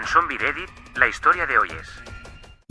Zombie Reddit, la historia de hoy es: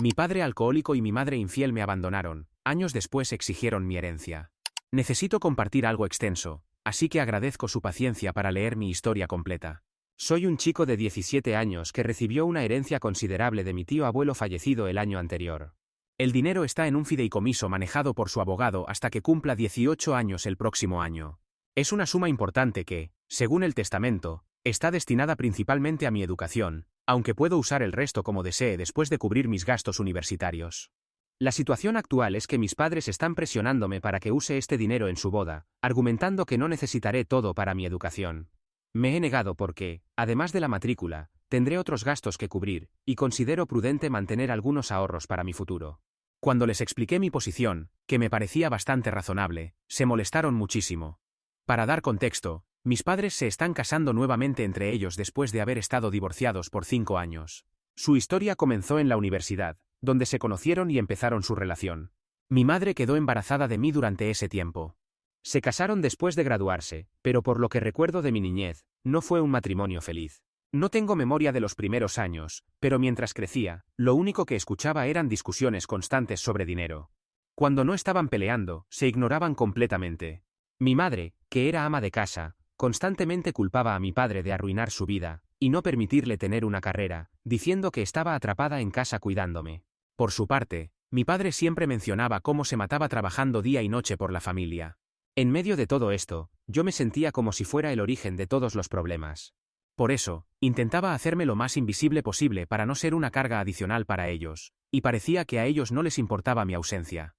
Mi padre alcohólico y mi madre infiel me abandonaron. Años después exigieron mi herencia. Necesito compartir algo extenso, así que agradezco su paciencia para leer mi historia completa. Soy un chico de 17 años que recibió una herencia considerable de mi tío abuelo fallecido el año anterior. El dinero está en un fideicomiso manejado por su abogado hasta que cumpla 18 años el próximo año. Es una suma importante que, según el testamento, está destinada principalmente a mi educación, aunque puedo usar el resto como desee después de cubrir mis gastos universitarios. La situación actual es que mis padres están presionándome para que use este dinero en su boda, argumentando que no necesitaré todo para mi educación. Me he negado porque, además de la matrícula, tendré otros gastos que cubrir, y considero prudente mantener algunos ahorros para mi futuro. Cuando les expliqué mi posición, que me parecía bastante razonable, se molestaron muchísimo. Para dar contexto, mis padres se están casando nuevamente entre ellos después de haber estado divorciados por 5 años. Su historia comenzó en la universidad, donde se conocieron y empezaron su relación. Mi madre quedó embarazada de mí durante ese tiempo. Se casaron después de graduarse, pero por lo que recuerdo de mi niñez, no fue un matrimonio feliz. No tengo memoria de los primeros años, pero mientras crecía, lo único que escuchaba eran discusiones constantes sobre dinero. Cuando no estaban peleando, se ignoraban completamente. Mi madre, que era ama de casa, constantemente culpaba a mi padre de arruinar su vida, y no permitirle tener una carrera, diciendo que estaba atrapada en casa cuidándome. Por su parte, mi padre siempre mencionaba cómo se mataba trabajando día y noche por la familia. En medio de todo esto, yo me sentía como si fuera el origen de todos los problemas. Por eso, intentaba hacerme lo más invisible posible para no ser una carga adicional para ellos, y parecía que a ellos no les importaba mi ausencia.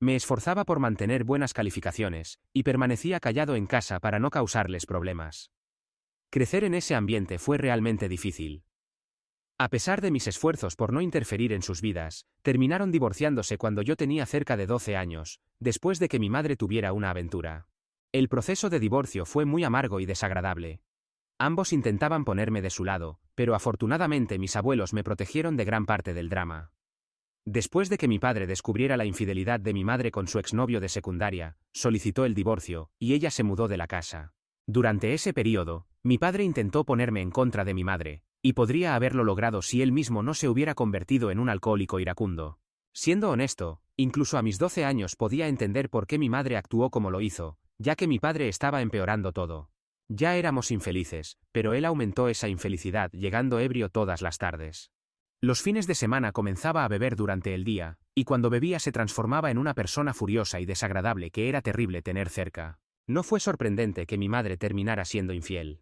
Me esforzaba por mantener buenas calificaciones, y permanecía callado en casa para no causarles problemas. Crecer en ese ambiente fue realmente difícil. A pesar de mis esfuerzos por no interferir en sus vidas, terminaron divorciándose cuando yo tenía cerca de 12 años, después de que mi madre tuviera una aventura. El proceso de divorcio fue muy amargo y desagradable. Ambos intentaban ponerme de su lado, pero afortunadamente mis abuelos me protegieron de gran parte del drama. Después de que mi padre descubriera la infidelidad de mi madre con su exnovio de secundaria, solicitó el divorcio, y ella se mudó de la casa. Durante ese periodo, mi padre intentó ponerme en contra de mi madre, y podría haberlo logrado si él mismo no se hubiera convertido en un alcohólico iracundo. Siendo honesto, incluso a mis 12 años podía entender por qué mi madre actuó como lo hizo, ya que mi padre estaba empeorando todo. Ya éramos infelices, pero él aumentó esa infelicidad llegando ebrio todas las tardes. Los fines de semana comenzaba a beber durante el día, y cuando bebía se transformaba en una persona furiosa y desagradable que era terrible tener cerca. No fue sorprendente que mi madre terminara siendo infiel.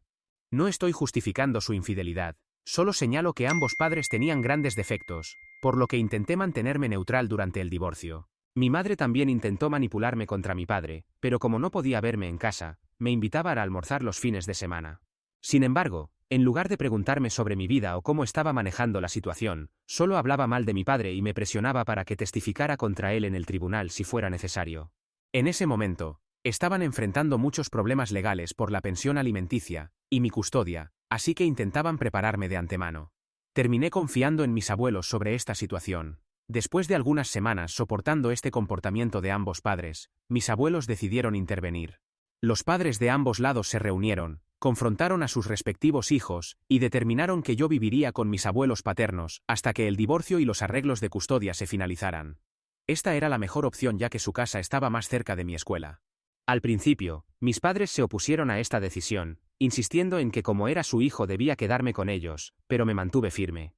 No estoy justificando su infidelidad, solo señalo que ambos padres tenían grandes defectos, por lo que intenté mantenerme neutral durante el divorcio. Mi madre también intentó manipularme contra mi padre, pero como no podía verme en casa, me invitaba a almorzar los fines de semana. Sin embargo, en lugar de preguntarme sobre mi vida o cómo estaba manejando la situación, solo hablaba mal de mi padre y me presionaba para que testificara contra él en el tribunal si fuera necesario. En ese momento, estaban enfrentando muchos problemas legales por la pensión alimenticia y mi custodia, así que intentaban prepararme de antemano. Terminé confiando en mis abuelos sobre esta situación. Después de algunas semanas soportando este comportamiento de ambos padres, mis abuelos decidieron intervenir. Los padres de ambos lados se reunieron, confrontaron a sus respectivos hijos, y determinaron que yo viviría con mis abuelos paternos, hasta que el divorcio y los arreglos de custodia se finalizaran. Esta era la mejor opción ya que su casa estaba más cerca de mi escuela. Al principio, mis padres se opusieron a esta decisión, insistiendo en que como era su hijo debía quedarme con ellos, pero me mantuve firme.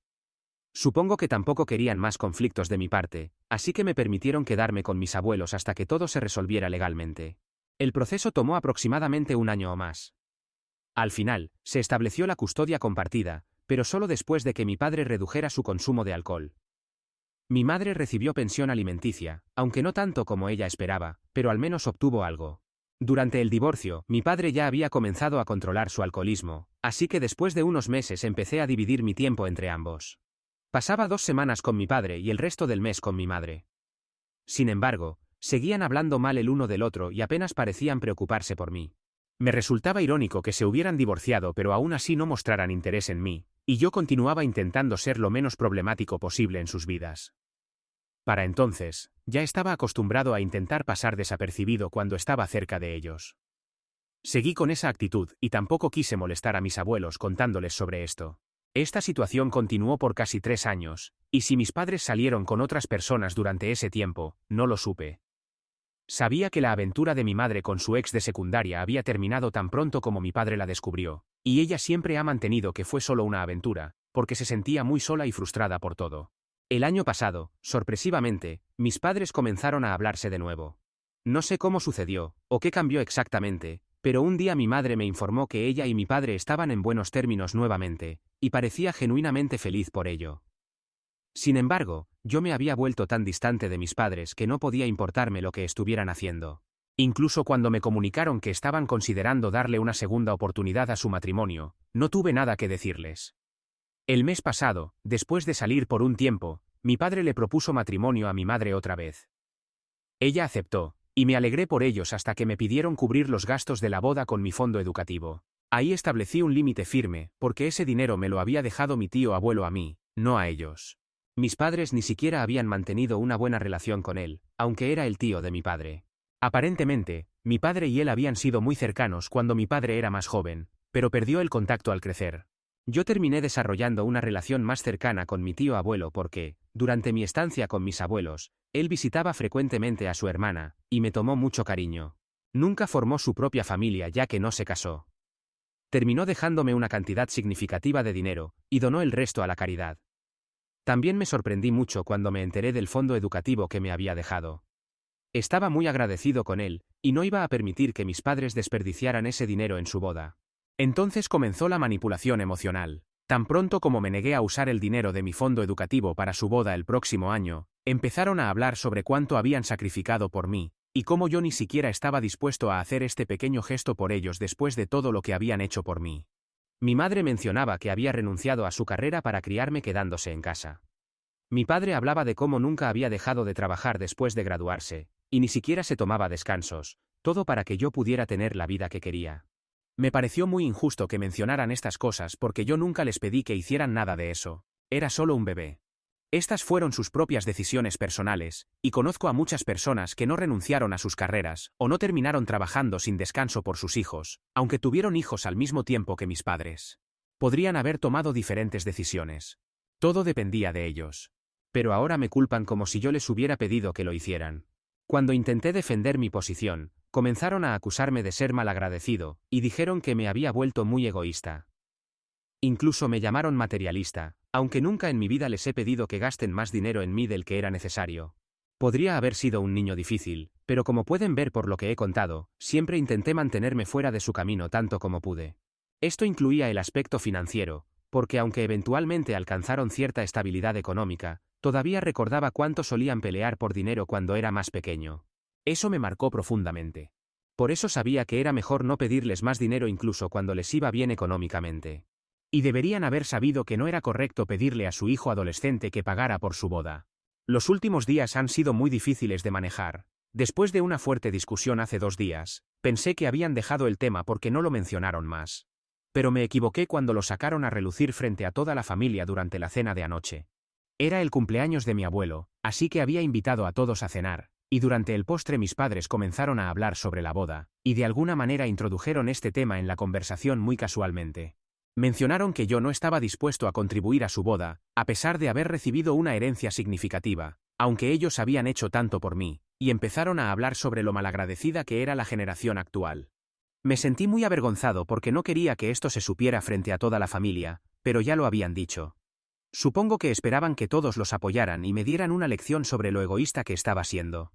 Supongo que tampoco querían más conflictos de mi parte, así que me permitieron quedarme con mis abuelos hasta que todo se resolviera legalmente. El proceso tomó aproximadamente un año o más. Al final, se estableció la custodia compartida, pero solo después de que mi padre redujera su consumo de alcohol. Mi madre recibió pensión alimenticia, aunque no tanto como ella esperaba, pero al menos obtuvo algo. Durante el divorcio, mi padre ya había comenzado a controlar su alcoholismo, así que después de unos meses empecé a dividir mi tiempo entre ambos. Pasaba 2 semanas con mi padre y el resto del mes con mi madre. Sin embargo, seguían hablando mal el uno del otro y apenas parecían preocuparse por mí. Me resultaba irónico que se hubieran divorciado pero aún así no mostraran interés en mí, y yo continuaba intentando ser lo menos problemático posible en sus vidas. Para entonces, ya estaba acostumbrado a intentar pasar desapercibido cuando estaba cerca de ellos. Seguí con esa actitud y tampoco quise molestar a mis abuelos contándoles sobre esto. Esta situación continuó por casi 3 años, y si mis padres salieron con otras personas durante ese tiempo, no lo supe. Sabía que la aventura de mi madre con su ex de secundaria había terminado tan pronto como mi padre la descubrió, y ella siempre ha mantenido que fue solo una aventura, porque se sentía muy sola y frustrada por todo. El año pasado, sorpresivamente, mis padres comenzaron a hablarse de nuevo. No sé cómo sucedió, o qué cambió exactamente, pero un día mi madre me informó que ella y mi padre estaban en buenos términos nuevamente, y parecía genuinamente feliz por ello. Sin embargo, yo me había vuelto tan distante de mis padres que no podía importarme lo que estuvieran haciendo. Incluso cuando me comunicaron que estaban considerando darle una segunda oportunidad a su matrimonio, no tuve nada que decirles. El mes pasado, después de salir por un tiempo, mi padre le propuso matrimonio a mi madre otra vez. Ella aceptó, y me alegré por ellos hasta que me pidieron cubrir los gastos de la boda con mi fondo educativo. Ahí establecí un límite firme, porque ese dinero me lo había dejado mi tío abuelo a mí, no a ellos. Mis padres ni siquiera habían mantenido una buena relación con él, aunque era el tío de mi padre. Aparentemente, mi padre y él habían sido muy cercanos cuando mi padre era más joven, pero perdió el contacto al crecer. Yo terminé desarrollando una relación más cercana con mi tío abuelo porque, durante mi estancia con mis abuelos, él visitaba frecuentemente a su hermana, y me tomó mucho cariño. Nunca formó su propia familia ya que no se casó. Terminó dejándome una cantidad significativa de dinero, y donó el resto a la caridad. También me sorprendí mucho cuando me enteré del fondo educativo que me había dejado. Estaba muy agradecido con él, y no iba a permitir que mis padres desperdiciaran ese dinero en su boda. Entonces comenzó la manipulación emocional. Tan pronto como me negué a usar el dinero de mi fondo educativo para su boda el próximo año, empezaron a hablar sobre cuánto habían sacrificado por mí, y cómo yo ni siquiera estaba dispuesto a hacer este pequeño gesto por ellos después de todo lo que habían hecho por mí. Mi madre mencionaba que había renunciado a su carrera para criarme quedándose en casa. Mi padre hablaba de cómo nunca había dejado de trabajar después de graduarse, y ni siquiera se tomaba descansos, todo para que yo pudiera tener la vida que quería. Me pareció muy injusto que mencionaran estas cosas porque yo nunca les pedí que hicieran nada de eso. Era solo un bebé. Estas fueron sus propias decisiones personales, y conozco a muchas personas que no renunciaron a sus carreras o no terminaron trabajando sin descanso por sus hijos, aunque tuvieron hijos al mismo tiempo que mis padres. Podrían haber tomado diferentes decisiones. Todo dependía de ellos. Pero ahora me culpan como si yo les hubiera pedido que lo hicieran. Cuando intenté defender mi posición, comenzaron a acusarme de ser malagradecido, y dijeron que me había vuelto muy egoísta. Incluso me llamaron materialista, aunque nunca en mi vida les he pedido que gasten más dinero en mí del que era necesario. Podría haber sido un niño difícil, pero como pueden ver por lo que he contado, siempre intenté mantenerme fuera de su camino tanto como pude. Esto incluía el aspecto financiero, porque aunque eventualmente alcanzaron cierta estabilidad económica, todavía recordaba cuánto solían pelear por dinero cuando era más pequeño. Eso me marcó profundamente. Por eso sabía que era mejor no pedirles más dinero incluso cuando les iba bien económicamente. Y deberían haber sabido que no era correcto pedirle a su hijo adolescente que pagara por su boda. Los últimos días han sido muy difíciles de manejar. Después de una fuerte discusión hace 2 días, pensé que habían dejado el tema porque no lo mencionaron más. Pero me equivoqué cuando lo sacaron a relucir frente a toda la familia durante la cena de anoche. Era el cumpleaños de mi abuelo, así que había invitado a todos a cenar, y durante el postre mis padres comenzaron a hablar sobre la boda, y de alguna manera introdujeron este tema en la conversación muy casualmente. Mencionaron que yo no estaba dispuesto a contribuir a su boda, a pesar de haber recibido una herencia significativa, aunque ellos habían hecho tanto por mí, y empezaron a hablar sobre lo malagradecida que era la generación actual. Me sentí muy avergonzado porque no quería que esto se supiera frente a toda la familia, pero ya lo habían dicho. Supongo que esperaban que todos los apoyaran y me dieran una lección sobre lo egoísta que estaba siendo.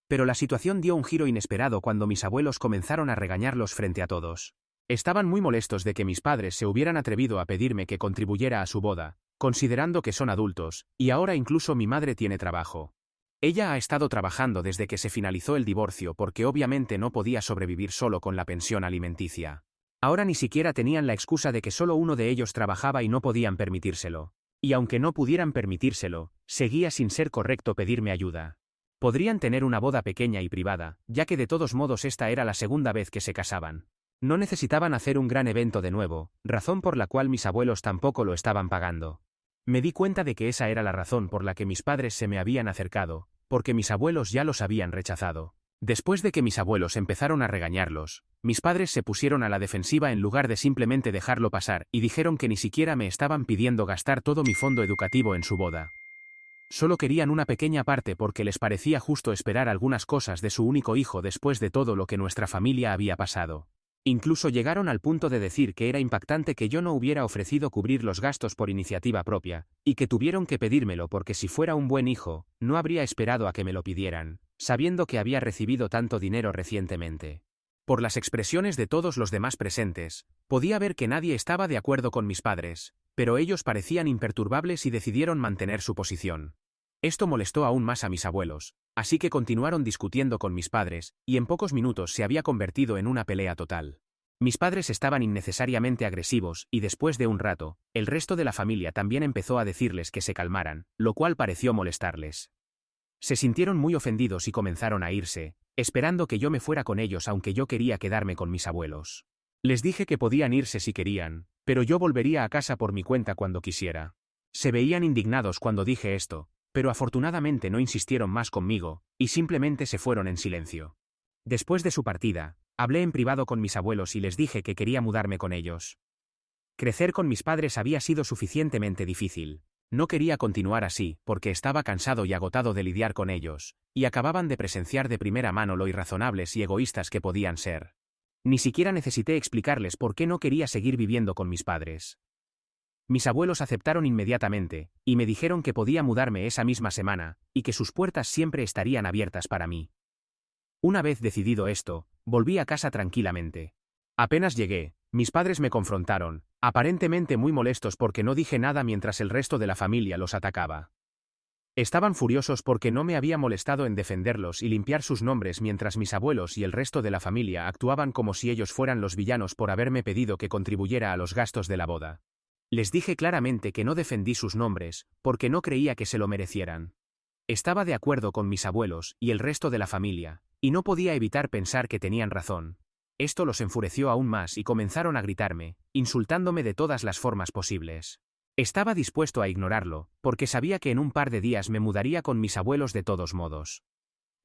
Pero la situación dio un giro inesperado cuando mis abuelos comenzaron a regañarlos frente a todos. Estaban muy molestos de que mis padres se hubieran atrevido a pedirme que contribuyera a su boda, considerando que son adultos, y ahora incluso mi madre tiene trabajo. Ella ha estado trabajando desde que se finalizó el divorcio porque obviamente no podía sobrevivir solo con la pensión alimenticia. Ahora ni siquiera tenían la excusa de que solo uno de ellos trabajaba y no podían permitírselo. Y aunque no pudieran permitírselo, seguía sin ser correcto pedirme ayuda. Podrían tener una boda pequeña y privada, ya que de todos modos esta era la segunda vez que se casaban. No necesitaban hacer un gran evento de nuevo, razón por la cual mis abuelos tampoco lo estaban pagando. Me di cuenta de que esa era la razón por la que mis padres se me habían acercado, porque mis abuelos ya los habían rechazado. Después de que mis abuelos empezaron a regañarlos, mis padres se pusieron a la defensiva en lugar de simplemente dejarlo pasar y dijeron que ni siquiera me estaban pidiendo gastar todo mi fondo educativo en su boda. Solo querían una pequeña parte porque les parecía justo esperar algunas cosas de su único hijo después de todo lo que nuestra familia había pasado. Incluso llegaron al punto de decir que era impactante que yo no hubiera ofrecido cubrir los gastos por iniciativa propia, y que tuvieron que pedírmelo porque si fuera un buen hijo, no habría esperado a que me lo pidieran, sabiendo que había recibido tanto dinero recientemente. Por las expresiones de todos los demás presentes, podía ver que nadie estaba de acuerdo con mis padres, pero ellos parecían imperturbables y decidieron mantener su posición. Esto molestó aún más a mis abuelos, así que continuaron discutiendo con mis padres, y en pocos minutos se había convertido en una pelea total. Mis padres estaban innecesariamente agresivos y después de un rato, el resto de la familia también empezó a decirles que se calmaran, lo cual pareció molestarles. Se sintieron muy ofendidos y comenzaron a irse, esperando que yo me fuera con ellos aunque yo quería quedarme con mis abuelos. Les dije que podían irse si querían, pero yo volvería a casa por mi cuenta cuando quisiera. Se veían indignados cuando dije esto, pero afortunadamente no insistieron más conmigo, y simplemente se fueron en silencio. Después de su partida, hablé en privado con mis abuelos y les dije que quería mudarme con ellos. Crecer con mis padres había sido suficientemente difícil. No quería continuar así, porque estaba cansado y agotado de lidiar con ellos, y acababan de presenciar de primera mano lo irrazonables y egoístas que podían ser. Ni siquiera necesité explicarles por qué no quería seguir viviendo con mis padres. Mis abuelos aceptaron inmediatamente, y me dijeron que podía mudarme esa misma semana, y que sus puertas siempre estarían abiertas para mí. Una vez decidido esto, volví a casa tranquilamente. Apenas llegué, mis padres me confrontaron, aparentemente muy molestos porque no dije nada mientras el resto de la familia los atacaba. Estaban furiosos porque no me había molestado en defenderlos y limpiar sus nombres mientras mis abuelos y el resto de la familia actuaban como si ellos fueran los villanos por haberme pedido que contribuyera a los gastos de la boda. Les dije claramente que no defendí sus nombres, porque no creía que se lo merecieran. Estaba de acuerdo con mis abuelos y el resto de la familia, y no podía evitar pensar que tenían razón. Esto los enfureció aún más y comenzaron a gritarme, insultándome de todas las formas posibles. Estaba dispuesto a ignorarlo, porque sabía que en un par de días me mudaría con mis abuelos de todos modos.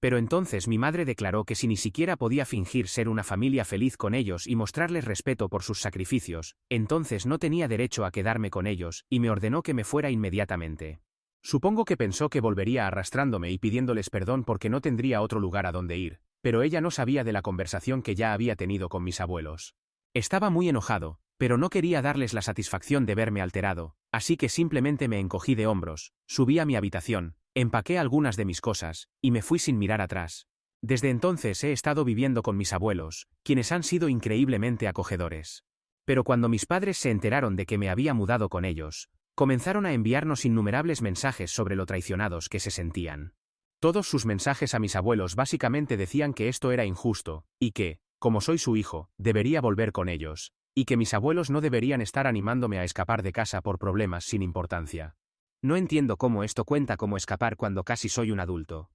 Pero entonces mi madre declaró que si ni siquiera podía fingir ser una familia feliz con ellos y mostrarles respeto por sus sacrificios, entonces no tenía derecho a quedarme con ellos, y me ordenó que me fuera inmediatamente. Supongo que pensó que volvería arrastrándome y pidiéndoles perdón porque no tendría otro lugar a donde ir, pero ella no sabía de la conversación que ya había tenido con mis abuelos. Estaba muy enojado, pero no quería darles la satisfacción de verme alterado, así que simplemente me encogí de hombros, subí a mi habitación, empaqué algunas de mis cosas, y me fui sin mirar atrás. Desde entonces he estado viviendo con mis abuelos, quienes han sido increíblemente acogedores. Pero cuando mis padres se enteraron de que me había mudado con ellos, comenzaron a enviarnos innumerables mensajes sobre lo traicionados que se sentían. Todos sus mensajes a mis abuelos básicamente decían que esto era injusto, y que, como soy su hijo, debería volver con ellos, y que mis abuelos no deberían estar animándome a escapar de casa por problemas sin importancia. No entiendo cómo esto cuenta como escapar cuando casi soy un adulto.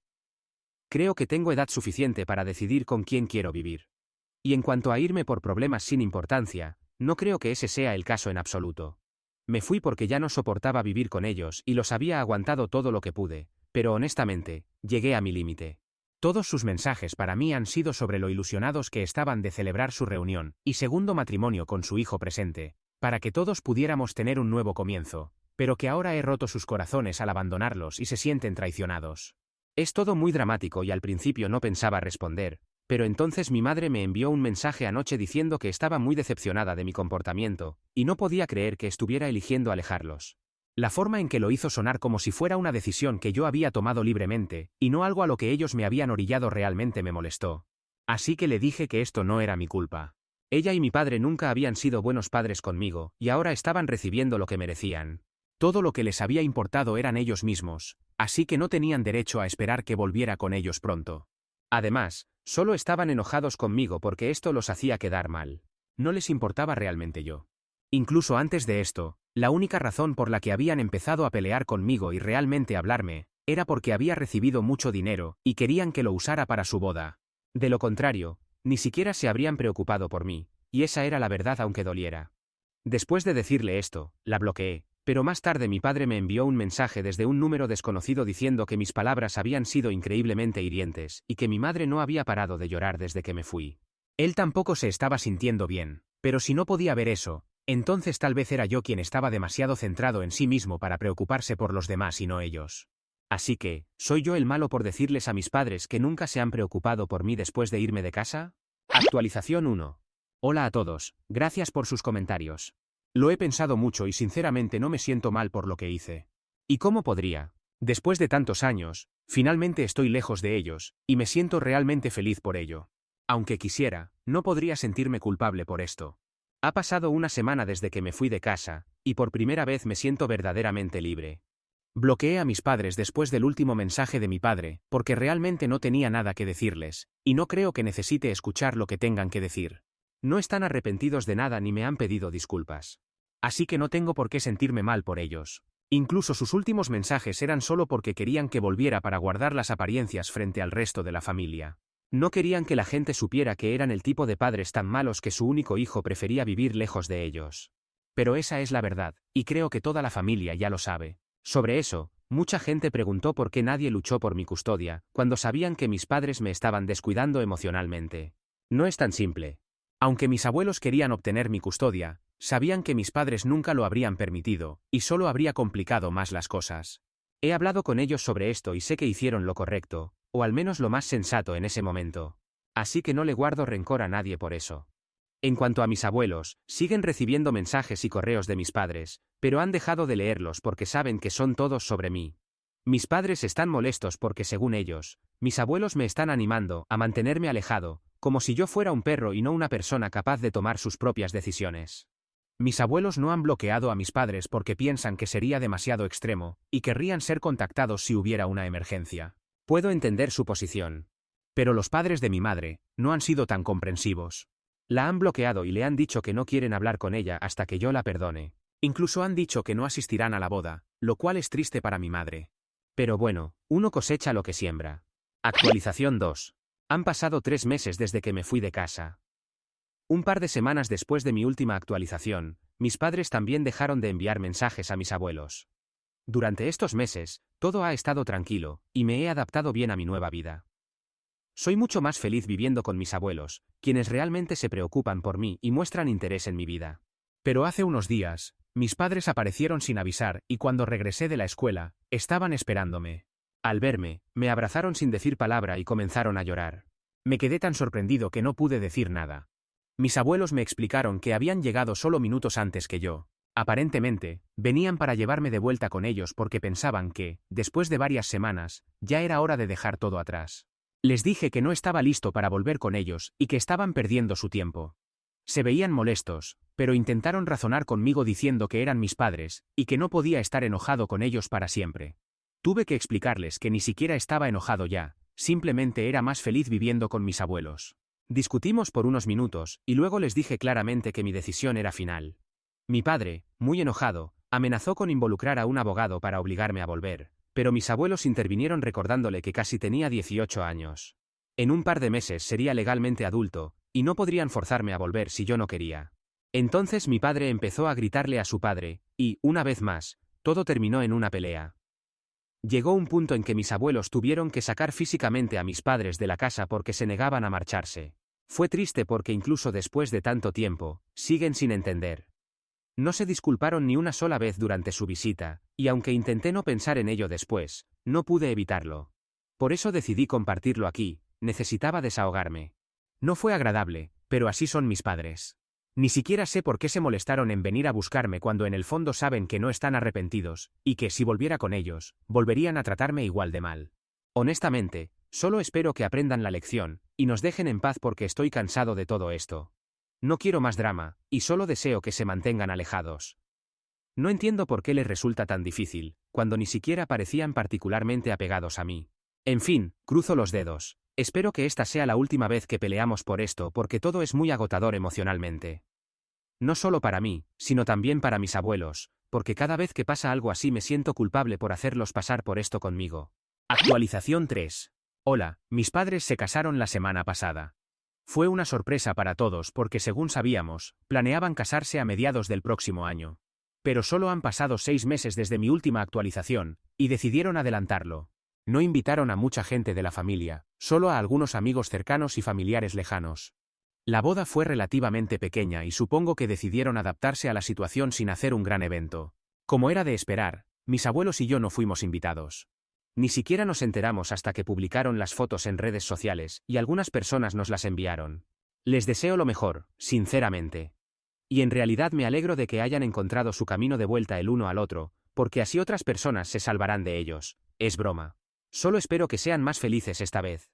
Creo que tengo edad suficiente para decidir con quién quiero vivir. Y en cuanto a irme por problemas sin importancia, no creo que ese sea el caso en absoluto. Me fui porque ya no soportaba vivir con ellos y los había aguantado todo lo que pude, pero honestamente, llegué a mi límite. Todos sus mensajes para mí han sido sobre lo ilusionados que estaban de celebrar su reunión y segundo matrimonio con su hijo presente, para que todos pudiéramos tener un nuevo comienzo, pero que ahora he roto sus corazones al abandonarlos y se sienten traicionados. Es todo muy dramático y al principio no pensaba responder, pero entonces mi madre me envió un mensaje anoche diciendo que estaba muy decepcionada de mi comportamiento, y no podía creer que estuviera eligiendo alejarlos. La forma en que lo hizo sonar como si fuera una decisión que yo había tomado libremente, y no algo a lo que ellos me habían orillado realmente me molestó. Así que le dije que esto no era mi culpa. Ella y mi padre nunca habían sido buenos padres conmigo, y ahora estaban recibiendo lo que merecían. Todo lo que les había importado eran ellos mismos, así que no tenían derecho a esperar que volviera con ellos pronto. Además, solo estaban enojados conmigo porque esto los hacía quedar mal. No les importaba realmente yo. Incluso antes de esto, la única razón por la que habían empezado a pelear conmigo y realmente hablarme, era porque había recibido mucho dinero y querían que lo usara para su boda. De lo contrario, ni siquiera se habrían preocupado por mí, y esa era la verdad aunque doliera. Después de decirle esto, la bloqueé, Pero más tarde mi padre me envió un mensaje desde un número desconocido diciendo que mis palabras habían sido increíblemente hirientes y que mi madre no había parado de llorar desde que me fui. Él tampoco se estaba sintiendo bien, pero si no podía ver eso, entonces tal vez era yo quien estaba demasiado centrado en sí mismo para preocuparse por los demás y no ellos. Así que, ¿soy yo el malo por decirles a mis padres que nunca se han preocupado por mí después de irme de casa? Actualización 1. Hola a todos, gracias por sus comentarios. Lo he pensado mucho y sinceramente no me siento mal por lo que hice. ¿Y cómo podría? Después de tantos años, finalmente estoy lejos de ellos, y me siento realmente feliz por ello. Aunque quisiera, no podría sentirme culpable por esto. Ha pasado una semana desde que me fui de casa, y por primera vez me siento verdaderamente libre. Bloqueé a mis padres después del último mensaje de mi padre, porque realmente no tenía nada que decirles, y no creo que necesite escuchar lo que tengan que decir. No están arrepentidos de nada ni me han pedido disculpas. Así que no tengo por qué sentirme mal por ellos. Incluso sus últimos mensajes eran solo porque querían que volviera para guardar las apariencias frente al resto de la familia. No querían que la gente supiera que eran el tipo de padres tan malos que su único hijo prefería vivir lejos de ellos. Pero esa es la verdad, y creo que toda la familia ya lo sabe. Sobre eso, mucha gente preguntó por qué nadie luchó por mi custodia, cuando sabían que mis padres me estaban descuidando emocionalmente. No es tan simple. Aunque mis abuelos querían obtener mi custodia, sabían que mis padres nunca lo habrían permitido, y solo habría complicado más las cosas. He hablado con ellos sobre esto y sé que hicieron lo correcto, o al menos lo más sensato en ese momento. Así que no le guardo rencor a nadie por eso. En cuanto a mis abuelos, siguen recibiendo mensajes y correos de mis padres, pero han dejado de leerlos porque saben que son todos sobre mí. Mis padres están molestos porque, según ellos, mis abuelos me están animando a mantenerme alejado, como si yo fuera un perro y no una persona capaz de tomar sus propias decisiones. Mis abuelos no han bloqueado a mis padres porque piensan que sería demasiado extremo, y querrían ser contactados si hubiera una emergencia. Puedo entender su posición. Pero los padres de mi madre no han sido tan comprensivos. La han bloqueado y le han dicho que no quieren hablar con ella hasta que yo la perdone. Incluso han dicho que no asistirán a la boda, lo cual es triste para mi madre. Pero bueno, uno cosecha lo que siembra. Actualización 2. Han pasado 3 meses desde que me fui de casa. Un par de semanas después de mi última actualización, mis padres también dejaron de enviar mensajes a mis abuelos. Durante estos meses, todo ha estado tranquilo, y me he adaptado bien a mi nueva vida. Soy mucho más feliz viviendo con mis abuelos, quienes realmente se preocupan por mí y muestran interés en mi vida. Pero hace unos días, mis padres aparecieron sin avisar y cuando regresé de la escuela, estaban esperándome. Al verme, me abrazaron sin decir palabra y comenzaron a llorar. Me quedé tan sorprendido que no pude decir nada. Mis abuelos me explicaron que habían llegado solo minutos antes que yo. Aparentemente, venían para llevarme de vuelta con ellos porque pensaban que, después de varias semanas, ya era hora de dejar todo atrás. Les dije que no estaba listo para volver con ellos y que estaban perdiendo su tiempo. Se veían molestos, pero intentaron razonar conmigo diciendo que eran mis padres y que no podía estar enojado con ellos para siempre. Tuve que explicarles que ni siquiera estaba enojado ya, simplemente era más feliz viviendo con mis abuelos. Discutimos por unos minutos y luego les dije claramente que mi decisión era final. Mi padre, muy enojado, amenazó con involucrar a un abogado para obligarme a volver, pero mis abuelos intervinieron recordándole que casi tenía 18 años. En un par de meses sería legalmente adulto, y no podrían forzarme a volver si yo no quería. Entonces mi padre empezó a gritarle a su padre, y, una vez más, todo terminó en una pelea. Llegó un punto en que mis abuelos tuvieron que sacar físicamente a mis padres de la casa porque se negaban a marcharse. Fue triste porque incluso después de tanto tiempo, siguen sin entender. No se disculparon ni una sola vez durante su visita, y aunque intenté no pensar en ello después, no pude evitarlo. Por eso decidí compartirlo aquí, necesitaba desahogarme. No fue agradable, pero así son mis padres. Ni siquiera sé por qué se molestaron en venir a buscarme cuando en el fondo saben que no están arrepentidos, y que si volviera con ellos, volverían a tratarme igual de mal. Honestamente, solo espero que aprendan la lección, y nos dejen en paz porque estoy cansado de todo esto. No quiero más drama, y solo deseo que se mantengan alejados. No entiendo por qué les resulta tan difícil, cuando ni siquiera parecían particularmente apegados a mí. En fin, cruzo los dedos. Espero que esta sea la última vez que peleamos por esto porque todo es muy agotador emocionalmente. No solo para mí, sino también para mis abuelos, porque cada vez que pasa algo así me siento culpable por hacerlos pasar por esto conmigo. Actualización 3. Hola, mis padres se casaron la semana pasada. Fue una sorpresa para todos porque según sabíamos, planeaban casarse a mediados del próximo año. Pero solo han pasado 6 meses desde mi última actualización, y decidieron adelantarlo. No invitaron a mucha gente de la familia, solo a algunos amigos cercanos y familiares lejanos. La boda fue relativamente pequeña y supongo que decidieron adaptarse a la situación sin hacer un gran evento. Como era de esperar, mis abuelos y yo no fuimos invitados. Ni siquiera nos enteramos hasta que publicaron las fotos en redes sociales, y algunas personas nos las enviaron. Les deseo lo mejor, sinceramente. Y en realidad me alegro de que hayan encontrado su camino de vuelta el uno al otro, porque así otras personas se salvarán de ellos. Es broma. Solo espero que sean más felices esta vez.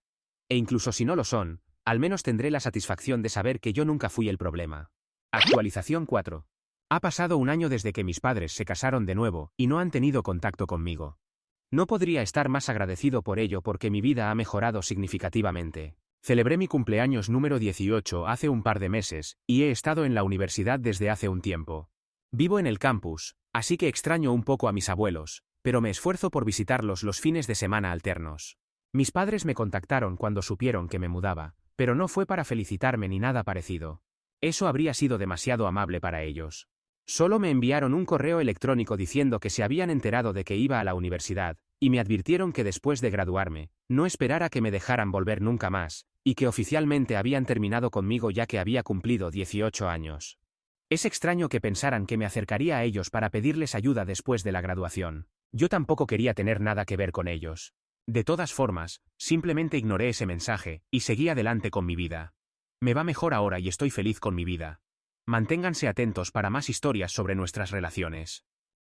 E incluso si no lo son, al menos tendré la satisfacción de saber que yo nunca fui el problema. Actualización 4. Ha pasado un año desde que mis padres se casaron de nuevo, y no han tenido contacto conmigo. No podría estar más agradecido por ello porque mi vida ha mejorado significativamente. Celebré mi cumpleaños número 18 hace un par de meses, y he estado en la universidad desde hace un tiempo. Vivo en el campus, así que extraño un poco a mis abuelos, pero me esfuerzo por visitarlos los fines de semana alternos. Mis padres me contactaron cuando supieron que me mudaba, pero no fue para felicitarme ni nada parecido. Eso habría sido demasiado amable para ellos. Solo me enviaron un correo electrónico diciendo que se habían enterado de que iba a la universidad, y me advirtieron que después de graduarme, no esperara que me dejaran volver nunca más, y que oficialmente habían terminado conmigo ya que había cumplido 18 años. Es extraño que pensaran que me acercaría a ellos para pedirles ayuda después de la graduación. Yo tampoco quería tener nada que ver con ellos. De todas formas, simplemente ignoré ese mensaje, y seguí adelante con mi vida. Me va mejor ahora y estoy feliz con mi vida. Manténganse atentos para más historias sobre nuestras relaciones.